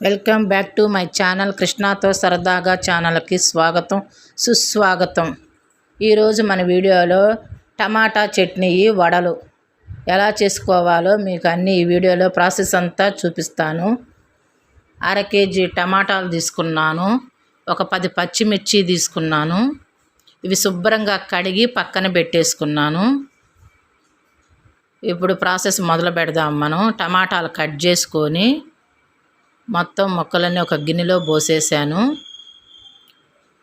Welcome back to my channel కృష్ణాతో సరదాగా ఛానల్కి స్వాగతం సుస్వాగతం. ఈరోజు మన వీడియోలో టమాటా చట్నీ వడలు ఎలా చేసుకోవాలో మీకు అన్ని ఈ వీడియోలో ప్రాసెస్ అంతా చూపిస్తాను. 1/2 కేజీ టమాటాలు తీసుకున్నాను. ఒక 10 పచ్చిమిర్చి తీసుకున్నాను. ఇవి శుభ్రంగా కడిగి పక్కన పెట్టేసుకున్నాను. ఇప్పుడు ప్రాసెస్ మొదలు పెడదాం. మనం టమాటాలు కట్ చేసుకొని మొత్తం ముక్కలన్నీ ఒక గిన్నెలో పోసేసాను.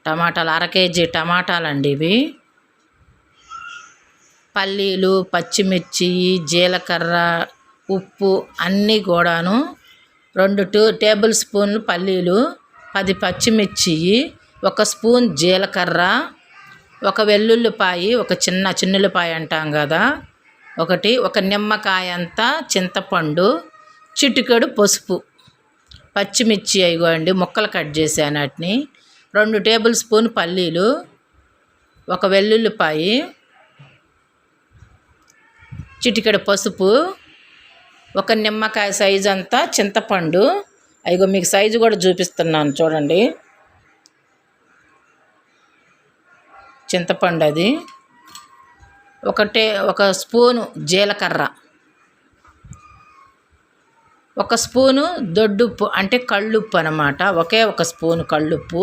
టమాటాలు 1/2 కేజీ టమాటాలండి ఇవి. పల్లీలు, పచ్చిమిర్చి, జీలకర్ర, ఉప్పు అన్నీ కూడాను 2 టేబుల్ స్పూన్లు పల్లీలు, 10 పచ్చిమిర్చి, 1 స్పూన్ జీలకర్ర, 1 వెల్లుల్లిపాయ, ఒక చిన్నుల్లిపాయ అంటాం కదా ఒకటి, 1 నిమ్మకాయ అంతా చింతపండు, చిటికెడు పసుపు, పచ్చిమిర్చి అయిగోండి ముక్కలు కట్ చేశాను వాటిని, 2 టేబుల్ స్పూన్ పల్లీలు, 1 వెల్లుల్లిపాయ, చిటికెడు పసుపు, 1 నిమ్మకాయ సైజు అంతా చింతపండు. అయిగో మీకు సైజు కూడా చూపిస్తున్నాను చూడండి. చింతపండు అది 1 స్పూను జీలకర్ర, 1 స్పూను దొడ్డుప్పు అంటే కళ్ళుప్పు అన్నమాట. 1 స్పూను కళ్ళుప్పు.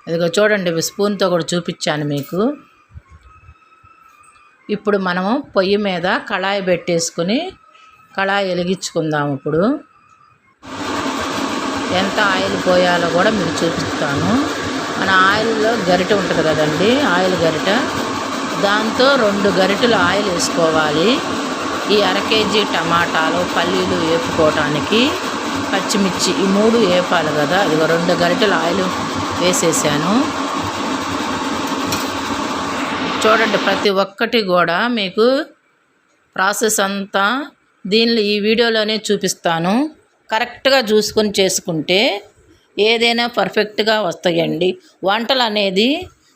ఇదిగో చూడండి స్పూన్తో కూడా చూపించాను మీకు. ఇప్పుడు మనము పొయ్యి మీద కళాయి పెట్టేసుకుని కళాయి వెలిగించుకుందాము. ఇప్పుడు ఎంత ఆయిల్ పోయాలో కూడా మీకు చూపిస్తాను. మన ఆయిల్లో గరిటె ఉంటుంది కదండి, ఆయిల్ గరిటె, దాంతో 2 గరిటెలు ఆయిల్ వేసుకోవాలి. ఈ 1/2 కేజీ టమాటాలు, పల్లీలు వేపుకోవటానికి, పచ్చిమిర్చి ఈ 3 వేపాలి కదా. ఇది 2 గరిటెలు ఆయిల్ వేసేసాను. చూడండి ప్రతి ఒక్కటి కూడా మీకు ప్రాసెస్ అంతా దీనిలో ఈ వీడియోలోనే చూపిస్తాను. కరెక్ట్గా చూసుకొని చేసుకుంటే ఏదైనా పర్ఫెక్ట్గా వస్తాయండి. వంటలు అనేది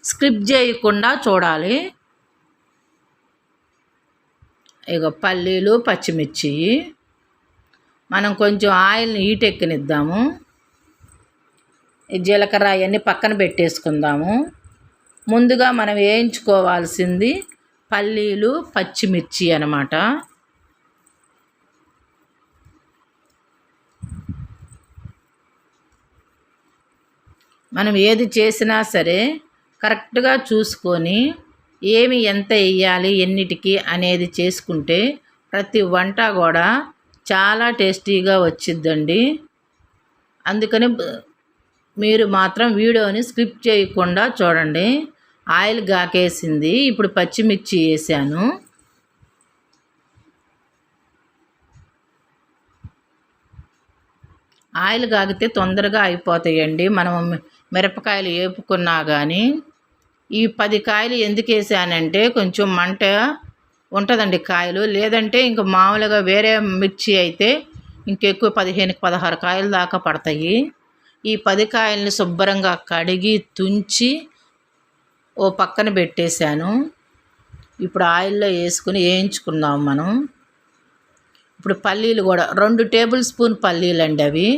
స్కిప్ చేయకుండా చూడాలి. ఇక పల్లీలు, పచ్చిమిర్చి మనం కొంచెం ఆయిల్ని హీట్ ఎక్కనిద్దాము. ఈ జీలకర్ర అవన్నీ పక్కన పెట్టేసుకుందాము. ముందుగా మనం వేయించుకోవాల్సింది పల్లీలు, పచ్చిమిర్చి అన్నమాట. మనం ఏది చేసినా సరే కరెక్ట్గా చూసుకొని ఏమి ఎంత వేయాలి ఎన్నిటికి అనేది చేసుకుంటే ప్రతి వంట కూడా చాలా టేస్టీగా వచ్చిద్దండి. అందుకని మీరు మాత్రం వీడియోని స్కిప్ చేయకుండా చూడండి. ఆయిల్ గాకేసింది. ఇప్పుడు పచ్చిమిర్చి వేసాను. ఆయిల్ కాగితే తొందరగా అయిపోతాయండి. మనం మిరపకాయలు వేపుకున్నా కానీ. ఈ 10 కాయలు ఎందుకు వేసానంటే కొంచెం మంట ఉంటుందండి కాయలు, లేదంటే ఇంకా మామూలుగా వేరే మిర్చి అయితే ఇంకెక్కువ 15-16 కాయలు దాకా పడతాయి. ఈ 10 కాయలని శుభ్రంగా కడిగి తుంచి ఓ పక్కన పెట్టేశాను. ఇప్పుడు ఆయిల్లో వేసుకుని వేయించుకుందాం మనం. ఇప్పుడు పల్లీలు కూడా 2 టేబుల్ స్పూన్ పల్లీలు అండి. అవి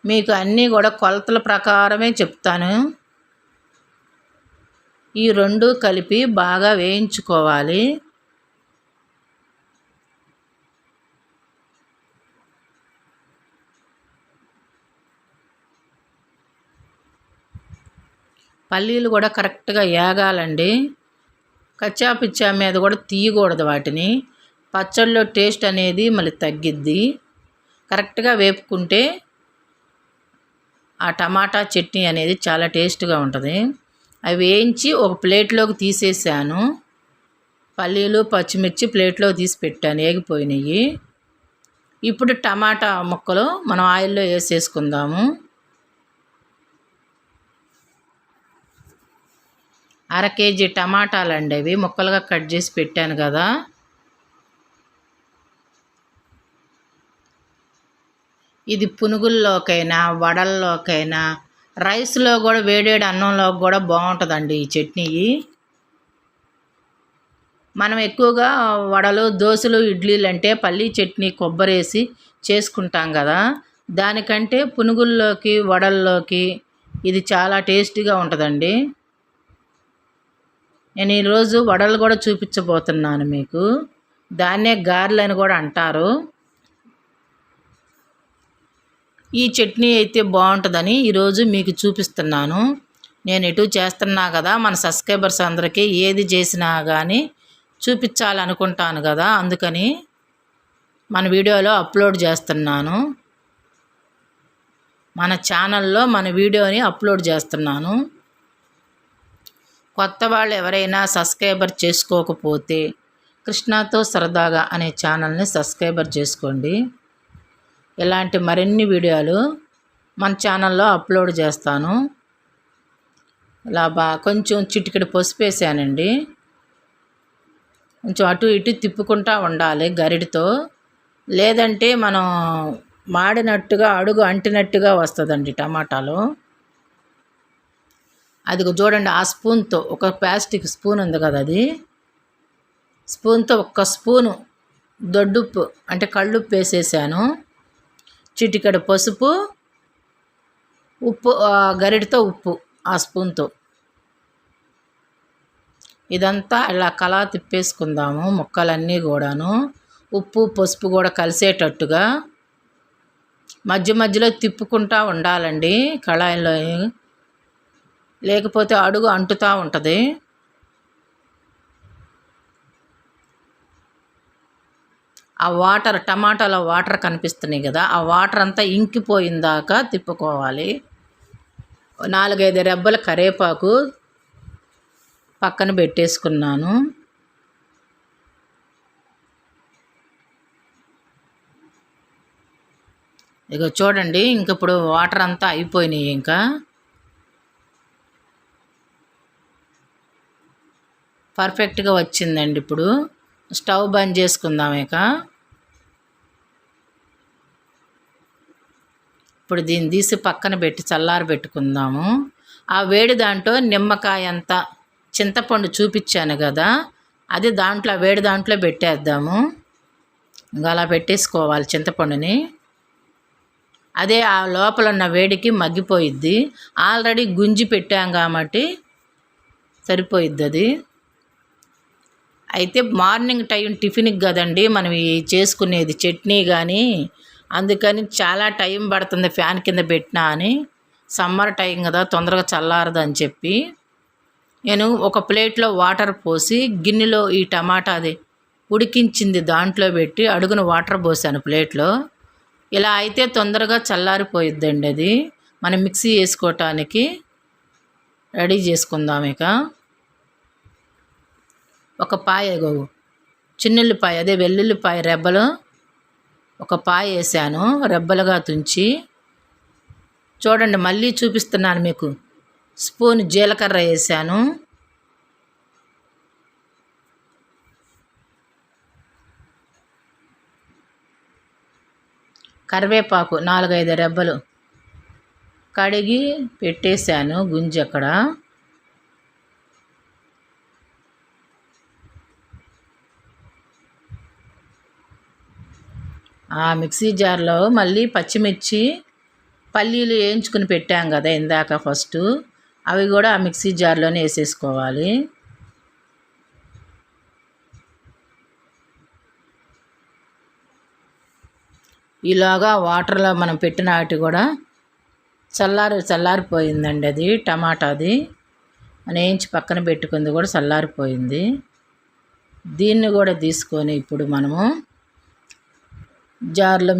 మీకు అన్నీ కూడా కొలతల ప్రకారమే చెప్తాను. ఈ 2 కలిపి బాగా వేయించుకోవాలి. పల్లీలు కూడా కరెక్ట్గా వేగాలండి. కచ్చా పిచ్చా మీద కూడా తీయకూడదు వాటిని. పచ్చళ్ళలో టేస్ట్ అనేది మళ్ళీ తగ్గిద్ది. కరెక్ట్గా వేపుకుంటే ఆ టమాటా చట్నీ అనేది చాలా టేస్ట్గా ఉంటుంది. అవి వేయించి ఒక ప్లేట్లోకి తీసేసాను. పల్లీలు, పచ్చిమిర్చి ప్లేట్లో తీసి పెట్టాను, వేగిపోయినాయి. ఇప్పుడు టమాటా ముక్కలు మనం ఆయిల్లో వేసేసుకుందాము. 1/2 కేజీ టమాటాలండి అవి ముక్కలుగా కట్ చేసి పెట్టాను కదా. ఇది పునుగుల్లోకైనా, వడల్లోకైనా, రైస్లో కూడా వేడివేడి అన్నంలో కూడా బాగుంటుందండి ఈ చట్నీ. మనం ఎక్కువగా వడలు, దోసలు, ఇడ్లీలు అంటే పల్లీ చట్నీ కొబ్బరేసి చేసుకుంటాం కదా, దానికంటే పునుగుల్లోకి, వడల్లోకి ఇది చాలా టేస్టీగా ఉంటుందండి. నేను ఈరోజు వడలు కూడా చూపించబోతున్నాను మీకు. దాన్నే గారెలు అని కూడా అంటారు. ఈ చట్నీ అయితే బాగుంటుందని ఈరోజు మీకు చూపిస్తున్నాను. నేను ఎటు చేస్తున్నా కదా, మన సబ్స్క్రైబర్స్ అందరికీ ఏది చేసినా కానీ చూపించాలనుకుంటాను కదా, అందుకని మన వీడియోలో అప్లోడ్ చేస్తున్నాను. మన ఛానల్లో మన వీడియోని అప్లోడ్ చేస్తున్నాను. కొత్త వాళ్ళు ఎవరైనా సబ్స్క్రైబర్ చేసుకోకపోతే కృష్ణతో సరదాగా అనే ఛానల్ని సబ్స్క్రైబర్ చేసుకోండి. ఇలాంటి మరిన్ని వీడియోలు మన ఛానల్లో అప్లోడ్ చేస్తాను. ఇలా కొంచెం చిటికెడు పసుపు వేసానండి. కొంచెం అటు ఇటు తిప్పుకుంటూ ఉండాలి గరిటతో, లేదంటే మనం మాడినట్టుగా అడుగు అంటినట్టుగా వస్తుందండి టమాటాలు. అది చూడండి, ఆ స్పూన్తో, ఒక ప్లాస్టిక్ స్పూన్ ఉంది కదా, అది స్పూన్తో ఒక్క స్పూను దొడ్డుప్పు అంటే కళ్ళుప్పు వేసేసాను. చిటికెడు పసుపు, ఉప్పు, గరిటతో ఉప్పు ఆ స్పూన్తో. ఇదంతా ఇలా కలా తిప్పేసుకుందాము, ముక్కలన్నీ కూడాను. ఉప్పు పసుపు కూడా కలిసేటట్టుగా మధ్య మధ్యలో తిప్పుకుంటూ ఉండాలండి కళాయిలో, లేకపోతే అడుగు అంటుతూ ఉంటుంది. ఆ వాటర్, టమాటాలో వాటర్ కనిపిస్తున్నాయి కదా, ఆ వాటర్ అంతా ఇంకిపోయిందాకా తిప్పుకోవాలి. 4-5 రెబ్బల కరివేపాకు పక్కన పెట్టేసుకున్నాను. ఇక చూడండి, ఇంక ఇప్పుడు వాటర్ అంతా అయిపోయినాయి. ఇంకా పర్ఫెక్ట్గా వచ్చిందండి. ఇప్పుడు స్టవ్ బంద్ చేసుకుందాం. ఇక ఇప్పుడు దీన్ని తీసి పక్కన పెట్టి చల్లారి పెట్టుకుందాము. ఆ వేడి దాంట్లో నిమ్మకాయ అంత చింతపండు చూపించాను కదా, అది దాంట్లో వేడి దాంట్లో పెట్టేద్దాము. ఇంకా అలా పెట్టేసుకోవాలి చింతపండుని. అదే ఆ లోపల ఉన్న వేడికి మగ్గిపోయిద్ది. ఆల్రెడీ గుంజి పెట్టాం కాబట్టి సరిపోయిద్ది అది. అయితే మార్నింగ్ టైం టిఫిన్కి కదండి మనం చేసుకునేది చట్నీ కానీ, అందుకని చాలా టైం పడుతుంది ఫ్యాన్ కింద పెట్టినా అని. సమ్మర్ టైం కదా, తొందరగా చల్లారదు అని చెప్పి నేను ఒక ప్లేట్లో వాటర్ పోసి గిన్నెలో ఈ టమాటా అది ఉడికించింది దాంట్లో పెట్టి అడుగున వాటర్ పోసాను ప్లేట్లో. ఇలా అయితే తొందరగా చల్లారిపోయిద్దండి. అది మనం మిక్సీ వేసుకోవటానికి రెడీ చేసుకుందాం. ఇక ఒక పాయ, చిన్నుల్లిపాయ, అదే వెల్లుల్లిపాయ రెబ్బలు ఒక పాయ వేసాను, రెబ్బలుగా తుంచి. చూడండి, మళ్ళీ చూపిస్తున్నాను మీకు. స్పూన్ జీలకర్ర వేసాను. కరివేపాకు 4-5 రెబ్బలు కడిగి పెట్టేశాను గుంజి అక్కడ. ఆ మిక్సీ జార్లో మళ్ళీ పచ్చిమిర్చి, పల్లీలు వేయించుకుని పెట్టాం కదా ఇందాక ఫస్ట్, అవి కూడా ఆ మిక్సీ జార్లోనే వేసేసుకోవాలి. ఈలోగా వాటర్లో మనం పెట్టిన వాటి కూడా చల్లారిపోయిందండి. అది టమాటాది మనం వేయించి పక్కన పెట్టుకుంది కూడా చల్లారిపోయింది. దీన్ని కూడా తీసుకొని ఇప్పుడు మనము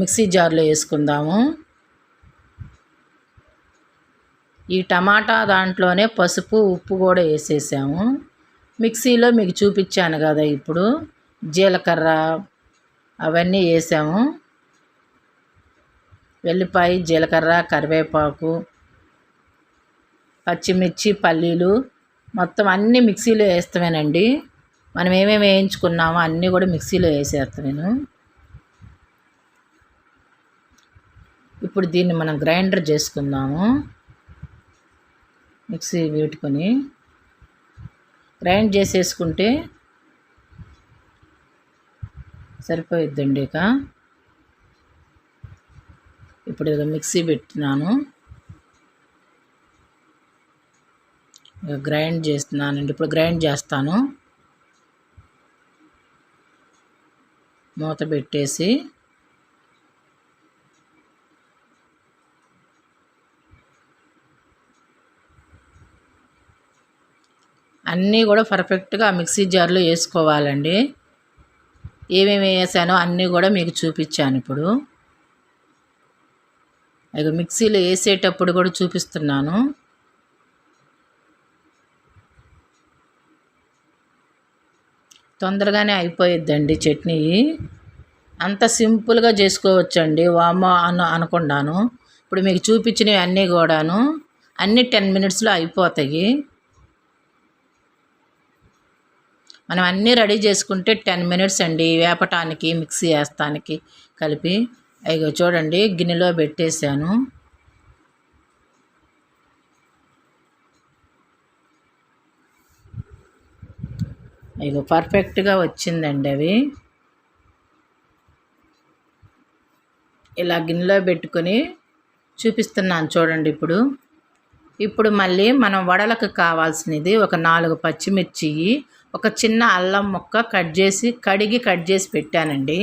మిక్సీ జార్లో వేసుకుందాము. ఈ టమాటా దాంట్లోనే పసుపు, ఉప్పు కూడా వేసేసాము. మిక్సీలో మీకు చూపించాను కదా, ఇప్పుడు జీలకర్ర అవన్నీ వేసాము. వెల్లిపాయ, జీలకర్ర, కరివేపాకు, పచ్చిమిర్చి, పల్లీలు మొత్తం అన్నీ మిక్సీలో వేస్తామేనండి. మనం ఏమేమి వేయించుకున్నామో అన్నీ కూడా మిక్సీలో వేసేస్తాను నేను. ఇప్పుడు దీన్ని మనం గ్రైండర్ చేసుకుందాము. మిక్సీ పెట్టుకొని గ్రైండ్ చేసేసుకుంటే సరిపోయిద్దండి. ఇప్పుడు ఇక మిక్సీ పెట్టినాను, ఇక గ్రైండ్ చేస్తున్నానండి. ఇప్పుడు గ్రైండ్ చేస్తాను. మూత పెట్టేసి అన్నీ కూడా పర్ఫెక్ట్గా మిక్సీ జార్లో వేసుకోవాలండి. ఏమేమి వేసానో అన్నీ కూడా మీకు చూపించాను. ఇప్పుడు ఇక మిక్సీలో వేసేటప్పుడు కూడా చూపిస్తున్నాను. తొందరగానే అయిపోయిద్దండి చట్నీ. అంత సింపుల్గా చేసుకోవచ్చండి. వామ అనుకున్నాను. ఇప్పుడు మీకు చూపించినవి అన్నీ కూడాను అన్నీ 10 మినిట్స్లో అయిపోతాయి. మనం అన్నీ రెడీ చేసుకుంటే 10 మినిట్స్ అండి, వేపటానికి మిక్సీ వేస్తానికి కలిపి. అయ్యో చూడండి, గిన్నెలో పెట్టేశాను. ఇగో పర్ఫెక్ట్గా వచ్చిందండి. అవి ఇలా గిన్నెలో పెట్టుకొని చూపిస్తున్నాను చూడండి. ఇప్పుడు మళ్ళీ మనం వడలకు కావాల్సినది ఒక 4 పచ్చిమిర్చి, ఒక చిన్న అల్లం ముక్క కడిగి కట్ చేసి పెట్టానండి.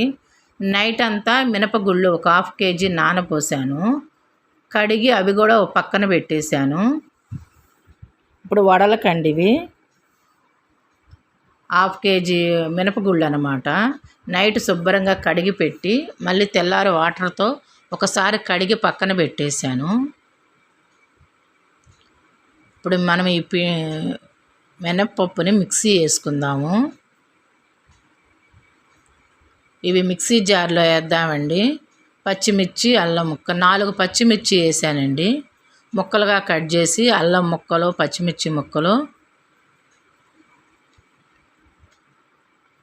నైట్ అంతా మినపగుళ్ళు ఒక 1/2 కేజీ నానపోసాను. కడిగి అవి కూడా ఒక పక్కన పెట్టేశాను. ఇప్పుడు వడలకండి ఇవి 1/2 కేజీ మినపగుళ్ళు అన్నమాట. నైట్ శుభ్రంగా కడిగి పెట్టి మళ్ళీ తెల్లారి వాటర్తో ఒకసారి కడిగి పక్కన పెట్టేశాను. ఇప్పుడు మనం ఈ మినప్పప్పుని మిక్సీ వేసుకుందాము. ఇవి మిక్సీ జార్లో వేద్దామండి. పచ్చిమిర్చి, అల్లం ముక్క 4 పచ్చిమిర్చి వేసానండి. ముక్కలుగా కట్ చేసి అల్లం ముక్కలు, పచ్చిమిర్చి ముక్కలు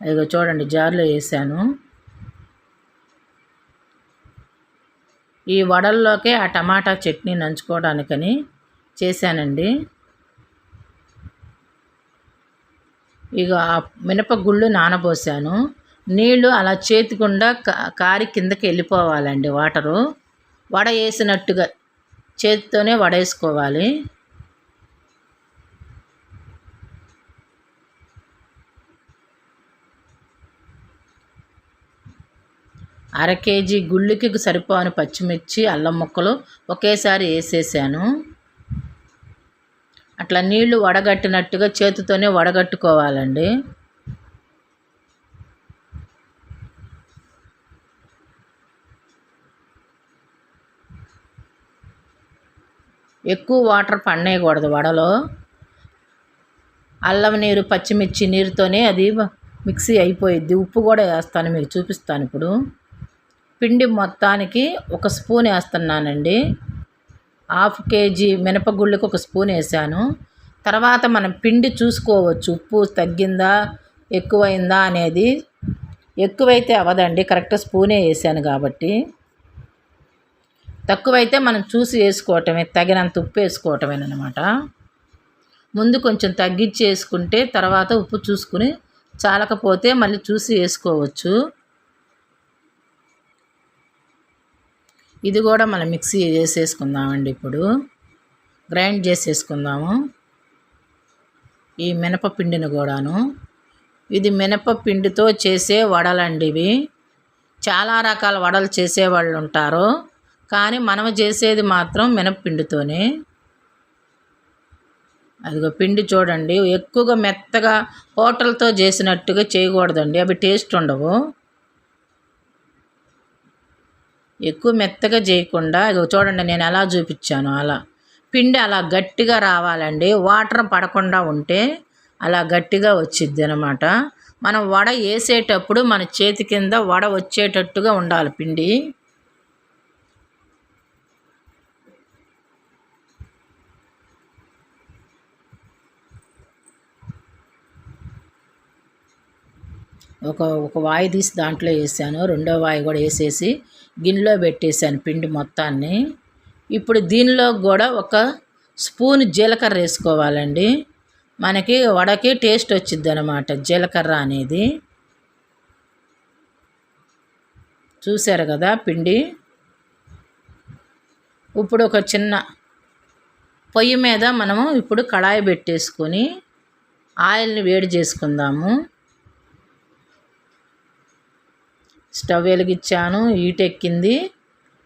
ఇదిగో చూడండి జార్లో వేసాను. ఈ వడల్లోకే ఆ టమాటా చట్నీ నంచుకోవడానికని చేశానండి. ఇక ఆ మినపగుళ్ళు నానబోసాను. నీళ్ళు అలా చేతికుండా కారి కిందకి వెళ్ళిపోవాలండి. వాటరు వడ వేసినట్టుగా చేతితోనే వడేసుకోవాలి. అర కేజీ గుళ్ళకి సరిపోని పచ్చిమిర్చి, అల్లం ముక్కలు ఒకేసారి వేసేసాను. అట్లా నీళ్లు వడగట్టినట్టుగా చేతితోనే వడగట్టుకోవాలండి. ఎక్కువ వాటర్ పడనేయకూడదు వడలో. అల్లం నీరు, పచ్చిమిర్చి నీరుతోనే అది మిక్సీ అయిపోయిద్ది. ఉప్పు కూడా వేస్తాను, మీకు చూపిస్తాను. ఇప్పుడు పిండి మొత్తానికి 1 స్పూన్ వేస్తున్నానండి. 1/2 కేజీ మినపగుళ్ళకి 1 స్పూన్ వేసాను. తర్వాత మనం పిండి చూసుకోవచ్చు, ఉప్పు తగ్గిందా ఎక్కువైందా అనేది. ఎక్కువైతే అవ్వదండి, కరెక్ట్ స్పూనే వేసాను కాబట్టి. తక్కువైతే మనం చూసి వేసుకోవటమే, తగినంత ఉప్పు వేసుకోవటమేనమాట. ముందు కొంచెం తగ్గించి వేసుకుంటే తర్వాత ఉప్పు చూసుకుని చాలకపోతే మళ్ళీ చూసి వేసుకోవచ్చు. ఇది కూడా మనం మిక్సీ చేసేసుకుందామండి. ఇప్పుడు గ్రైండ్ చేసేసుకుందాము ఈ మినపపిండిని కూడాను. ఇది మినపపిండితో చేసే వడలండి. ఇవి చాలా రకాల వడలు చేసేవాళ్ళు ఉంటారు, కానీ మనం చేసేది మాత్రం మినపపిండితోనే. అదిగో పిండి చూడండి, ఎక్కువగా మెత్తగా హోటల్తో చేసినట్టుగా చేయకూడదండి, అవి టేస్ట్ ఉండవు. ఎక్కువ మెత్తగా చేయకుండా ఇక చూడండి నేను ఎలా చూపించాను అలా. పిండి అలా గట్టిగా రావాలండి, వాటర్ పడకుండా ఉంటే అలా గట్టిగా వచ్చిద్ది అనమాట. మనం వడ వేసేటప్పుడు మన చేతి కింద వడ వచ్చేటట్టుగా ఉండాలి పిండి. ఒక వాయి తీసి దాంట్లో వేసాను, రెండో వాయి కూడా వేసేసి గిన్నెలో పెట్టేశాను పిండి మొత్తాన్ని. ఇప్పుడు దీనిలో కూడా 1 స్పూన్ జీలకర్ర వేసుకోవాలండి. మనకి వడకి టేస్ట్ వచ్చిద్ది అనమాట జీలకర్ర అనేది. చూశారు కదా పిండి. ఇప్పుడు ఒక చిన్న పొయ్యి మీద మనము ఇప్పుడు కళాయి పెట్టేసుకొని ఆయిల్ని వేడి చేసుకుందాము. స్టవ్ వెలిగించాను, హీట్ ఎక్కింది.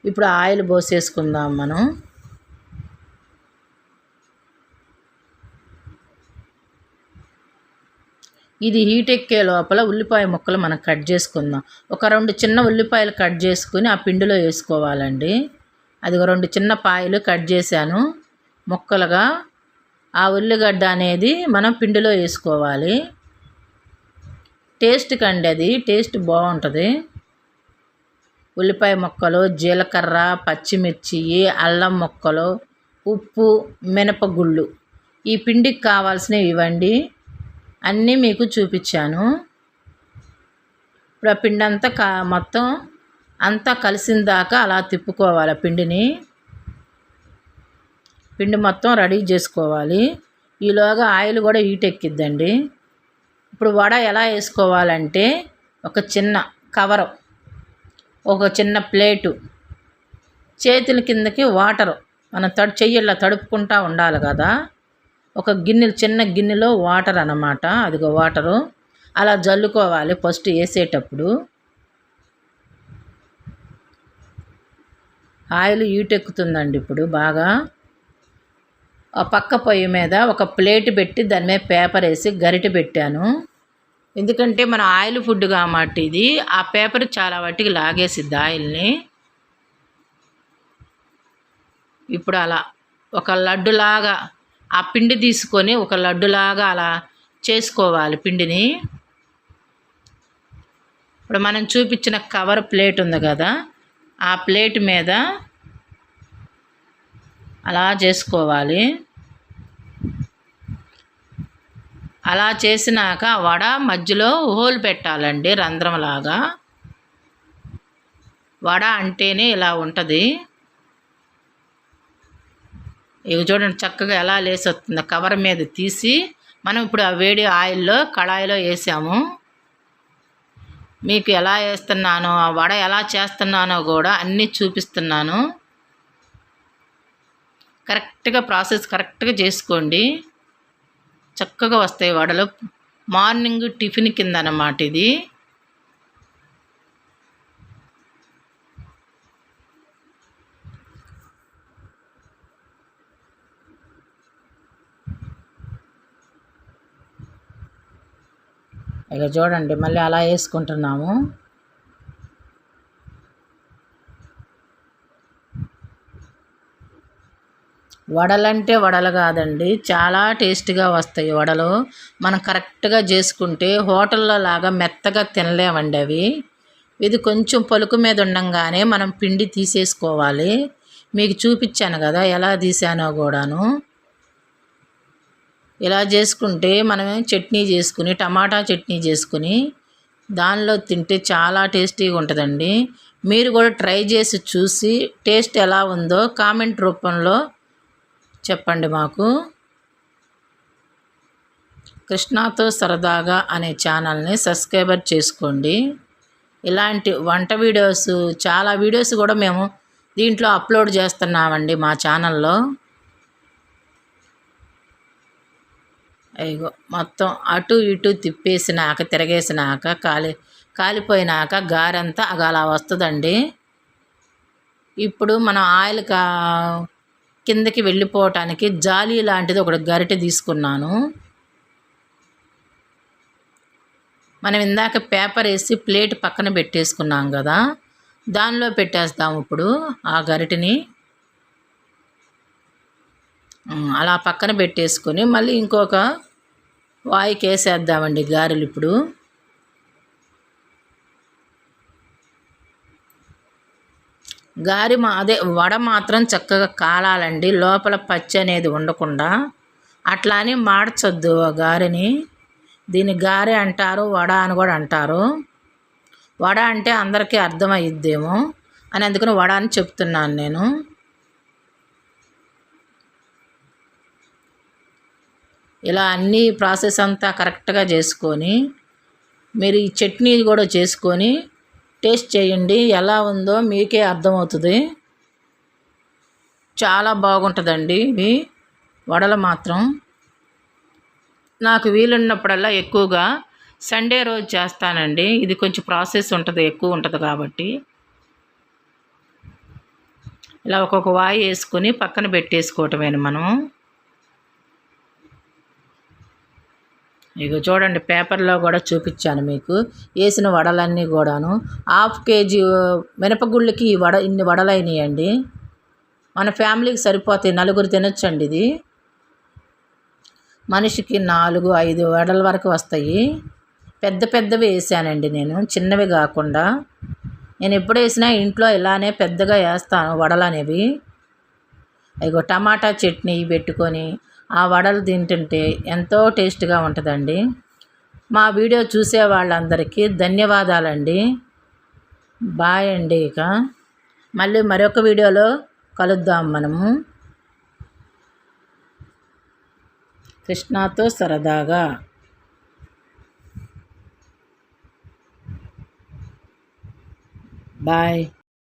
ఇప్పుడు ఆయిల్ పోసేసుకుందాం మనం. ఇది హీట్ ఎక్కే లోపల ఉల్లిపాయ ముక్కలు మనం కట్ చేసుకుందాం. ఒక 2 చిన్న ఉల్లిపాయలు కట్ చేసుకుని ఆ పిండిలో వేసుకోవాలండి. అది 2 చిన్న పాయలు కట్ చేశాను ముక్కలుగా. ఆ ఉల్లిగడ్డ అనేది మనం పిండిలో వేసుకోవాలి. టేస్ట్ కండి, అది టేస్ట్ బాగుంటుంది. ఉల్లిపాయ ముక్కలు, జీలకర్ర, పచ్చిమిర్చి, అల్లం ముక్కలు, ఉప్పు, మినపగుళ్ళు, ఈ పిండికి కావాల్సినవి ఇవ్వండి. అన్నీ మీకు చూపించాను. ఇప్పుడు ఆ పిండి అంతా మొత్తం అంతా కలిసిన దాకా అలా తిప్పుకోవాలి. పిండి మొత్తం రెడీ చేసుకోవాలి. ఈలోగా ఆయిల్ కూడా హీట్ ఎక్కిద్దండి. ఇప్పుడు వడ ఎలా వేసుకోవాలంటే ఒక చిన్న కవరు, ఒక చిన్న ప్లేటు, చేతుల కిందకి వాటరు మనం చెయ్యిలా తడుపుకుంటూ ఉండాలి కదా. ఒక చిన్న గిన్నెలో వాటర్ అన్నమాట. అదిగో వాటరు అలా జల్లుకోవాలి ఫస్ట్ వేసేటప్పుడు. ఆయిల్ హీట్ ఎక్కుతుందండి ఇప్పుడు బాగా. ఆ పక్క పొయ్యి మీద ఒక ప్లేట్ పెట్టి దాని మీద పేపర్ వేసి గరిటె పెట్టాను. ఎందుకంటే మన ఆయిల్ ఫుడ్ కాబట్టి ఇది ఆ పేపర్ చాలా వాటికి లాగేసిద్ది ఆయిల్ని. ఇప్పుడు అలా ఒక లడ్డులాగా ఆ పిండి తీసుకొని ఒక లడ్డులాగా అలా చేసుకోవాలి పిండిని. ఇప్పుడు మనం చూపించిన కవర్ ప్లేట్ ఉంది కదా, ఆ ప్లేట్ మీద అలా చేసుకోవాలి. అలా చేసినాక వడ మధ్యలో హోల్ పెట్టాలండి, రంధ్రంలాగా. వడ అంటేనే ఇలా ఉంటుంది. ఇవి చూడండి చక్కగా ఎలా లేసి వస్తుందో. కవర్ మీద తీసి మనం ఇప్పుడు ఆ వేడి ఆయిల్లో కళాయిలో వేసాము. మీకు ఎలా వేస్తున్నానో, ఆ వడ ఎలా చేస్తున్నానో కూడా అన్నీ చూపిస్తున్నాను. ప్రాసెస్ కరెక్ట్గా చేసుకోండి, చక్కగా వస్తాయి వడలు. మార్నింగ్ టిఫిన్ కింద అన్నమాట ఇది. ఇక చూడండి మళ్ళీ అలా వేసుకుంటున్నాము. వడలంటే వడలు కాదండి, చాలా టేస్ట్గా వస్తాయి వడలు. మనం కరెక్ట్గా చేసుకుంటే హోటల్లో లాగా మెత్తగా తినలేమండి అవి. ఇది కొంచెం పలుకు మీద ఉండంగానే మనం పిండి తీసేసుకోవాలి. మీకు చూపించాను కదా ఎలా తీసానో కూడాను. ఇలా చేసుకుంటే మనం చట్నీ చేసుకుని, టమాటా చట్నీ చేసుకుని దానిలో తింటే చాలా టేస్టీగా ఉంటుందండి. మీరు కూడా ట్రై చేసి చూసి టేస్ట్ ఎలా ఉందో కామెంట్ రూపంలో చెప్పండి మాకు. కృష్ణాతో సరదాగా అనే ఛానల్ని సబ్స్క్రైబర్ చేసుకోండి. ఇలాంటి వంట వీడియోస్, చాలా వీడియోస్ కూడా మేము దీంట్లో అప్లోడ్ చేస్తున్నామండి మా ఛానల్లో. అయ్యో మొత్తం అటు ఇటు తిరిగేసినాక కాలిపోయినాక గారెంతా అలా వస్తుందండి. ఇప్పుడు మనం ఆయిల్ కిందకి వెళ్ళిపోవటానికి జాలీ లాంటిది ఒకటి గరిటె తీసుకున్నాను. మనం ఇందాక పేపర్ వేసి ప్లేట్ పక్కన పెట్టేసుకున్నాం కదా, దానిలో పెట్టేస్తాము ఇప్పుడు ఆ గరిటెని. అలా పక్కన పెట్టేసుకొని మళ్ళీ ఇంకొక వాయికి వేసేద్దామండి గారెలు. ఇప్పుడు వడ మాత్రం చక్కగా కాలాలండి, లోపల పచ్చి అనేది ఉండకుండా. అట్లా అని మార్చొద్దు ఆ గారెని. దీన్ని గారె అంటారు, వడ అని కూడా అంటారు. వడ అంటే అందరికీ అర్థమయ్యిద్దేమో అని అందుకని వడ అని చెప్తున్నాను నేను. ఇలా అన్నీ ప్రాసెస్ అంతా కరెక్ట్గా చేసుకొని మీరు ఈ చట్నీ కూడా చేసుకొని టేస్ట్ చేయండి, ఎలా ఉందో మీకే అర్థమవుతుంది. చాలా బాగుంటుందండి ఇవి వడలు మాత్రం. నాకు వీలున్నప్పుడల్లా ఎక్కువగా సండే రోజు చేస్తానండి. ఇది కొంచెం ప్రాసెస్ ఉంటుంది, ఎక్కువ ఉంటుంది కాబట్టి. ఇలా ఒక్కొక్క వాయి వేసుకొని పక్కన పెట్టేసుకోవటమేను మనం. ఇక చూడండి, పేపర్లో కూడా చూపించాను మీకు వేసిన వడలన్నీ కూడాను. 1/2 kg మినపగుళ్ళకి ఈ వడ ఇన్ని వడలు అయినాయండి. మన ఫ్యామిలీకి సరిపోతాయి, నలుగురు తినొచ్చండి ఇది. మనిషికి 4-5 వడల వరకు వస్తాయి. పెద్ద పెద్దవి వేసానండి నేను, చిన్నవి కాకుండా. నేను ఎప్పుడు వేసినా ఇంట్లో ఇలానే పెద్దగా వేస్తాను వడలు అనేవి. ఇగో టమాటా చట్నీ పెట్టుకొని ఆ వడలు తింటుంటే ఎంతో టేస్ట్గా ఉంటుందండి. మా వీడియో చూసే వాళ్ళందరికీ ధన్యవాదాలండి. బాయ్ అండి. ఇక మళ్ళీ మరొక వీడియోలో కలుద్దాం మనము. కృష్ణాతో సరదాగా. బాయ్.